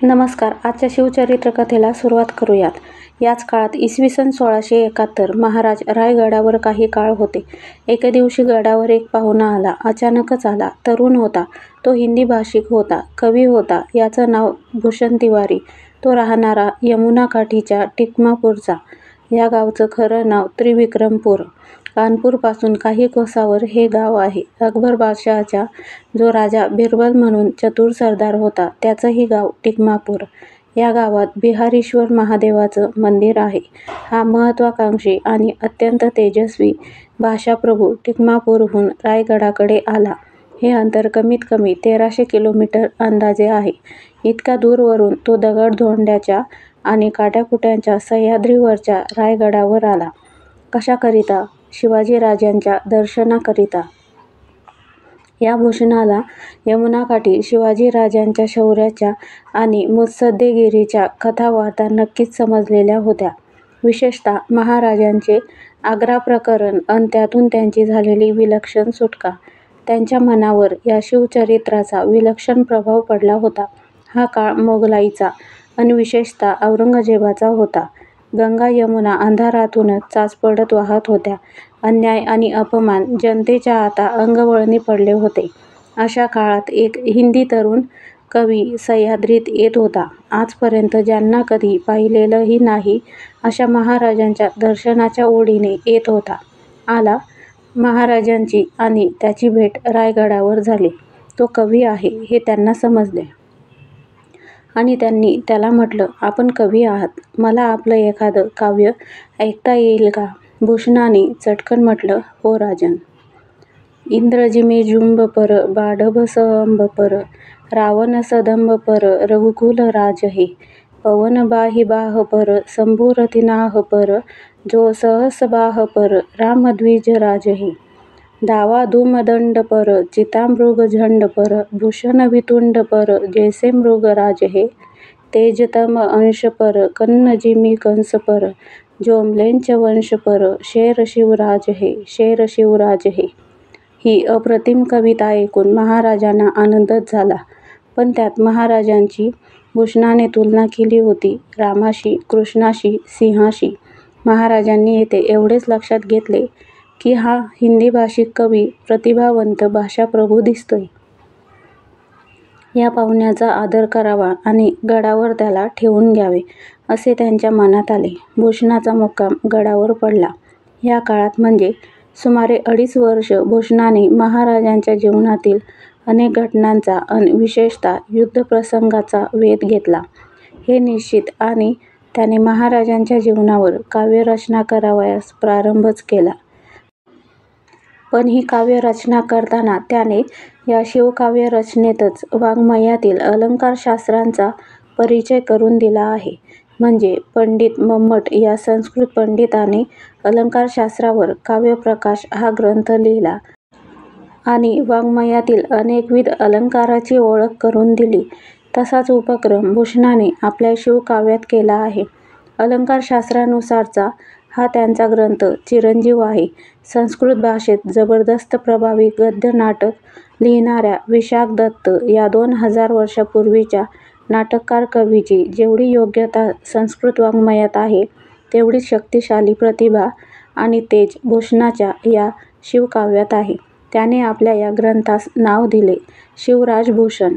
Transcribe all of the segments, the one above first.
नमस्कार. आजच्या शिवचरित्र कथेला सुरुवात करूयात. याच काळात इसवी सन 1671 महाराज रायगडावर काही काळ होते. एके दिवशी गडावर एक पाहुणा आला. अचानकच आला. तरुण होता. तो हिंदी भाषिक होता. कवी होता. याचं नाव भूषण तिवारी. तो राहणारा यमुनाकाठीच्या टिकमापूरचा. या गावचं खरं नाव त्रिविक्रमपूर. कानपूरपासून काही कोसावर हे गाव आहे. अकबर बादशहाचा जो राजा बिरबल म्हणून चतुर सरदार होता त्याचंही गाव टिकमापूर. या गावात बिहारीश्वर महादेवाचं मंदिर आहे. हा महत्त्वाकांक्षी आणि अत्यंत तेजस्वी भाषाप्रभू टिकमापूरहून रायगडाकडे आला. हे अंतर कमीत कमी 1300 किलोमीटर अंदाजे आहे. इतक्या दूरवरून तो दगडधोंड्याच्या आणि काट्याकुट्यांच्या सह्याद्रीवरच्या रायगडावर आला. कशाकरिता? शिवाजीराजांच्या दर्शनाकरिता. या भूषणाला यमुनाकाठी शिवाजीराजांच्या शौर्याच्या आणि मुत्सद्देगिरीच्या कथा वार्ता नक्कीच समजलेल्या होत्या. विशेषतः महाराजांचे आग्रा प्रकरण अन त्यातून त्यांची झालेली विलक्षण सुटका. त्यांच्या मनावर या शिवचरित्राचा विलक्षण प्रभाव पडला होता. हा काळ मोगलाईचा अन विशेषतः औरंगजेबाचा होता. गंगा यमुना अंधारातूनच चाच पडत वाहत होत्या. अन्याय आणि अपमान जनतेच्या आता अंगवळणी पडले होते. अशा काळात एक हिंदी तरुण कवी सह्याद्रीत येत होता. आजपर्यंत ज्यांना कधी पाहिलेलंही नाही अशा महाराजांच्या दर्शनाच्या ओढीने येत होता. आला. महाराजांची आणि त्याची भेट रायगडावर झाली. तो कवी आहे हे त्यांना समजले आणि त्यांनी त्याला म्हटलं, आपण कवी आहात. मला आपलं एखादं काव्य ऐकता येईल का? भूषणाने चटकन म्हटलं, हो राजन. इंद्रजिमी जुंब पर बाढभ संब पर रावण सदंब पर रघुकुल राज हे पवन बाहि बाह पर संभूरति नाह पर जो सहस बाह पर रामद्विज राज हे दावा धूमदंड पर चितामृग झंड पर भूषण वितुंड पर जैसे मृग राज हे तेजतम अंश पर कन्न जिमी कंस पर जो म्लेंच वंश पर शेर शिवराज हे शेर शिवराज हे. ही अप्रतिम कविता ऐकून महाराजांना आनंदच झाला. पण त्यात महाराजांची भूषणाने तुलना केली होती रामाशी, कृष्णाशी, सिंहाशी. महाराजांनी येथे एवढेच लक्षात घेतले की हा हिंदी भाषिक कवी प्रतिभावंत भाषाप्रभू दिसतोय. या पाहुण्याचा आदर करावा आणि गडावर त्याला ठेवून घ्यावे असे त्यांच्या मनात आले. भूषणाचा मुक्काम गडावर पडला. या काळात म्हणजे सुमारे 2.5 वर्ष भूषणाने महाराजांच्या जीवनातील अनेक घटनांचा अन विशेषतः युद्धप्रसंगाचा वेध घेतला. हे निश्चित आणि त्याने महाराजांच्या जीवनावर काव्यरचना करावयास प्रारंभच केला. पण ही काव्यरचना करताना त्याने या शिवकाव्य रचनेतच वाङ्मयातील अलंकारशास्त्रांचा परिचय करून दिला आहे. म्हणजे पंडित मम्मट या संस्कृत पंडिताने अलंकारशास्त्रावर काव्यप्रकाश हा ग्रंथ लिहिला आणि वाङ्मयातील अनेकविध अलंकाराची ओळख करून दिली. तसाच उपक्रम भूषणाने आपल्या शिवकाव्यात केला आहे. अलंकारशास्त्रानुसारचा हा त्यांचा ग्रंथ चिरंजीव आहे. संस्कृत भाषेत जबरदस्त प्रभावी गद्य नाटक लिहिणाऱ्या विशाख दत्त या 2000 वर्षापूर्वीच्या नाटककार कवीची जेवढी योग्यता संस्कृत वाङ्मयात आहे तेवढीच शक्तिशाली प्रतिभा आणि तेज भूषणाच्या या शिवकाव्यात आहे. त्याने आपल्या या ग्रंथास नाव दिले शिवराजभूषण.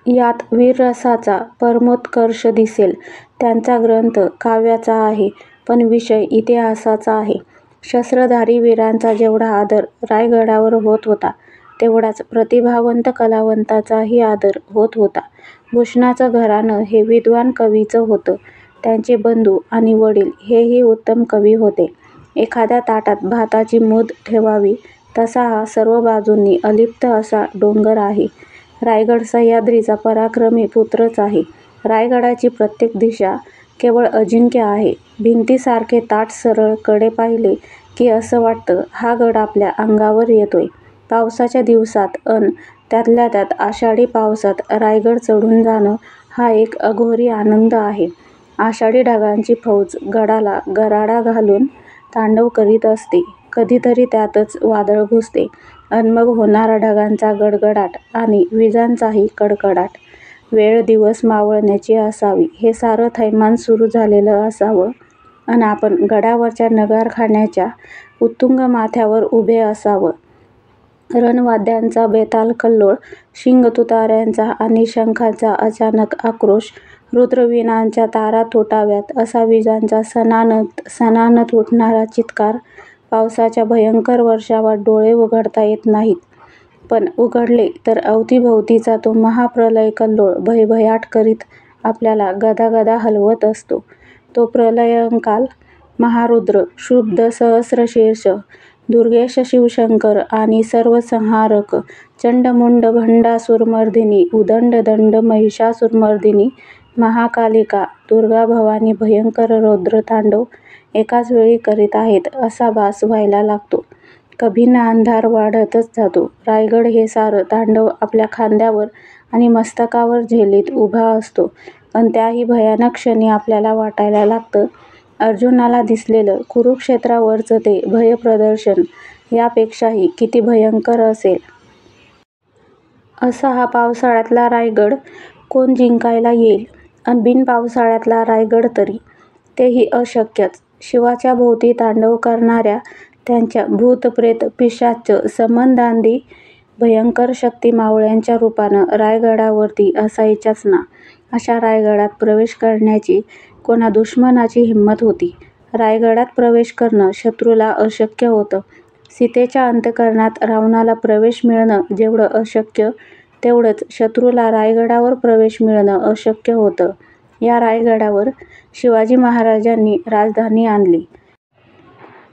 यात वीररसाचा परमोत्कर्ष दिसेल. त्यांचा ग्रंथ काव्याचा आहे पण विषय इतिहासाचा आहे. शस्त्रधारी वीरांचा जेवढा आदर रायगडावर होत होता तेवढाच प्रतिभावंत कलावंताचाही आदर होत होता. भूषणाचं घराणं हे विद्वान कवीचं होतं. त्यांचे बंधू आणि वडील हेही उत्तम कवी होते. एखाद्या ताटात भाताची मूद ठेवावी तसा हा सर्व बाजूंनी अलिप्त असा डोंगर आहे. रायगड सह्याद्रीचा पराक्रमी पुत्रच आहे. रायगडाची प्रत्येक दिशा केवळ अजिंक्य आहे. भिंतीसारखे ताठ सरळ कडे पाहिले की असं वाटतं हा गड आपल्या अंगावर येतोय. पावसाच्या दिवसात अन त्यातल्या त्यात आषाढी पावसात रायगड चढून जाणं हा एक अघोरी आनंद आहे. आषाढी ढगांची फौज गडाला गराडा घालून तांडव करीत असते. कधीतरी त्यातच वादळ घुसते अन मग होणारा ढगांचा गडगडाट आणि विजांचाही कडकडाट. वेळ दिवस मावळण्याची असावी. हे सारं थैमान सुरू झालेलं असावं अन आपण गडावरच्या नगारखान्याच्या उत्तुंग माथ्यावर उभे असावं. रणवाद्यांचा बेताल कल्लोळ, शिंगतुतार्यांचा आणि शंखांचा अचानक आक्रोश, रुद्रवीणांच्या तारा तुटाव्यात असा विजांचा सणानत उठणारा चित्कार, पावसाच्या भयंकर वर्षावात डोळे उघडता येत नाहीत, पण उघडले तर अवतीभवतीचा तो महाप्रलयकल्लोळ भयभयाट करीत आपल्याला गदागदा हलवत असतो. तो प्रलयंकाल महारुद्र, क्षुब्ध सहस्रशीर्ष, दुर्गेश शिवशंकर आणि सर्वसंहारक चंडमुंड भंडासुरमर्दिनी, उदंड दंड महिषासुरमर्दिनी, महाकालिका, दुर्गा भवानी भयंकर रौद्रतांडव एकाच वेळी करीत आहेत असा भास व्हायला लागतो. कभिन्न अंधार वाढतच जातो. रायगड हे सारं तांडव आपल्या खांद्यावर आणि मस्तकावर झेलीत उभा असतो. पण त्याही भयानक क्षणी आपल्याला वाटायला लागतं, अर्जुनाला दिसलेलं कुरुक्षेत्रावरचं ते भयप्रदर्शन यापेक्षाही किती भयंकर असेल. असा हा पावसाळ्यातला रायगड कोण जिंकायला येईल? अन बिनपावसाळ्यातला रायगड तरी? तेही अशक्यच. शिवाच्या भोवती तांडव करणाऱ्या त्यांच्या भूत-प्रेत पिशाच्च समंदांदी भयंकर शक्ती मावळ्यांच्या रूपानं रायगडावरती असायच्याच ना. अशा रायगडात प्रवेश करण्याची कोणा दुश्मनाची हिंमत होती? रायगडात प्रवेश करणं शत्रूला अशक्य होतं. सीतेच्या अंतःकरणात रावणाला प्रवेश मिळणं जेवढं अशक्य, तेवढंच शत्रूला रायगडावर प्रवेश मिळणं अशक्य होतं. या रायगडावर शिवाजी महाराजांनी राजधानी आणली.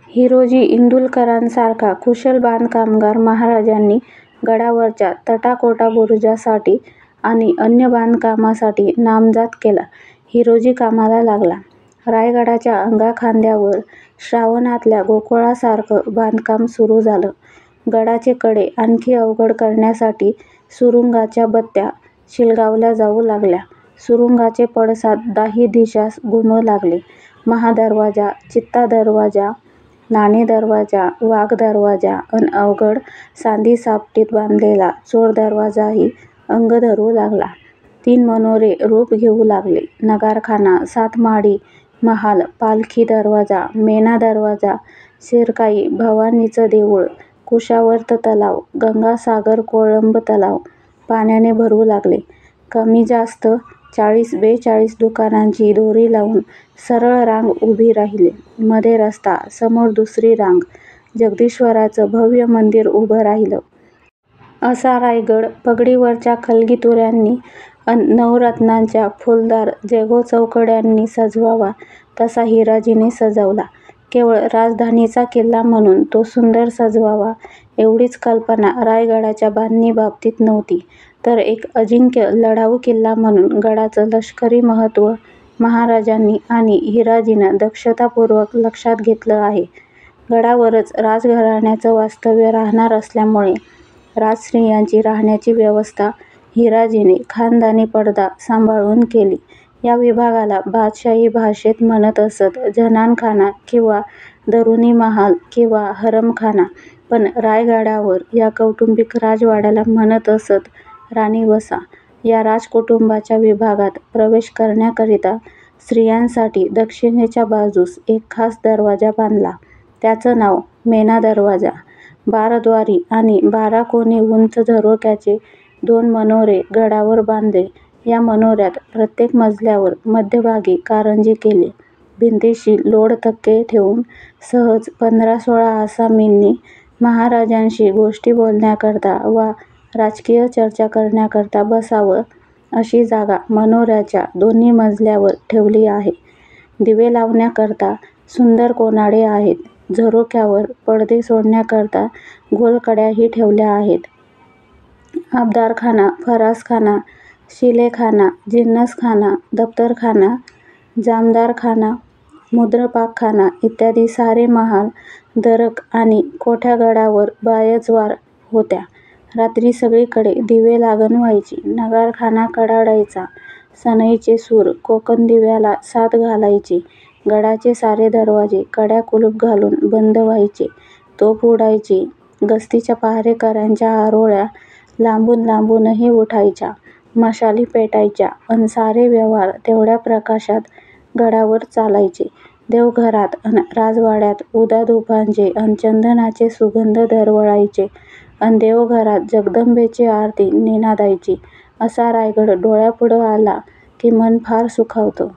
हिरोजी इंदुलकरांसारखा कुशल बांधकामगार महाराजांनी गडावरच्या तटाकोटा बुरुजासाठी आणि अन्य बांधकामासाठी नामजात केला. हिरोजी कामाला लागला. रायगडाच्या अंगाखांद्यावर श्रावणातल्या गोकुळासारखं बांधकाम सुरू झालं. गडाचे कडे आणखी अवघड करण्यासाठी सुरुंगाच्या बत्त्या शिलगावल्या जाऊ लागल्या. सुरुंगाचे पडसाद दाही दिशास घुमू लागले. महादरवाजा, चित्ता दरवाजा, नाणे दरवाजा, वाघ दरवाजा अन अवघड सांधीसापटीत बांधलेला चोर दरवाजाही अंग धरू लागला. 3 मनोरे रूप घेऊ लागले. नगारखाना, 7 माडी महाल, पालखी दरवाजा, मेना दरवाजा, शिरकाई, भवानीचं देऊळ, कुशावर्त तलाव, गंगासागर कोळंब तलाव पाण्याने भरू लागले. कमी जास्त 40-42 दुकानांची दोरी लावून सरळ रांग उभी राहिली. मध्ये रस्ता, समोर दुसरी रांग, जगदीश्वराचं भव्य मंदिर उभं राहिलं. असा रायगड पगडीवरच्या कलगीतुऱ्यांनी अन नवरत्नांच्या फुलदार जयगोचौकड्यांनी सजवावा तसा हिराजीने सजवला. केवळ राजधानीचा किल्ला म्हणून तो सुंदर सजवावा एवढीच कल्पना रायगडाच्या बांधणीबाबतीत नव्हती, तर एक अजिंक्य लढाऊ किल्ला म्हणून गडाचं लष्करी महत्त्व महाराजांनी आणि हिराजीनं दक्षतापूर्वक लक्षात घेतलं आहे. गडावरच राजघराण्याचं वास्तव्य राहणार असल्यामुळे राजस्त्रियांची राहण्याची व्यवस्था हिराजीने खानदानी पडदा सांभाळून केली. या विभागाला बादशाही भाषेत म्हणत असत जनानखाना किंवा दरुनी महाल किंवा हरमखाना, पण रायगडावर या कौटुंबिक राजवाड्याला म्हणत असत राणीवसा. या राजकुटुंबाच्या विभागात प्रवेश करण्याकरिता स्त्रियांसाठी दक्षिणेच्या बाजूस एक खास दरवाजा बांधला. त्याचं नाव मेना दरवाजा. 12 द्वारी आणि 12 कोनी उंच झरोक्याचे 2 मनोरे गडावर बांधले. या मनोऱ्यात प्रत्येक मजल्यावर मध्यभागी कारंजी केली. भिंतीशी लोड तक्के ठेवून सहज 15-16 आसामींनी महाराजांशी गोष्टी बोलण्याकरता वा राजकीय चर्चा करण्याकरता बसावं अशी जागा मनोऱ्याच्या दोन्ही मजल्यावर ठेवली आहे. दिवे लावण्याकरता सुंदर कोनाडे आहेत. झरोक्यावर पडदे सोडण्याकरता गोलकड्याही ठेवल्या आहेत. आबदारखाना, फरासखाना, शिलेखाना, जिन्नसखाना, दप्तरखाना, जामदारखाना, मुद्रपाकखाना इत्यादी सारे महाल, दरक आणि कोठ्या गडावर बायजवार होत्या. रात्री सगळीकडे दिवे लागण व्हायची. नगारखाना कडाडायचा. सनईचे सूर कोकण दिव्याला साथ घालायचे. गडाचे सारे दरवाजे कड्या कुलूप घालून बंद व्हायचे. तोफ उडायची. गस्तीच्या पहारेकऱ्यांच्या आरोळ्या लांबून लांबूनही उठायच्या. मशाली पेटायच्या अन सारे व्यवहार तेवढ्या प्रकाशात गडावर चालायचे. देवघरात अन राजवाड्यात उदाधुपांचे अन चंदनाचे सुगंध दरवळायचे अन देवघरात जगदंबेची आरती निनादायची. असा रायगड डोळ्यापुढं आला की मन फार सुखावतं.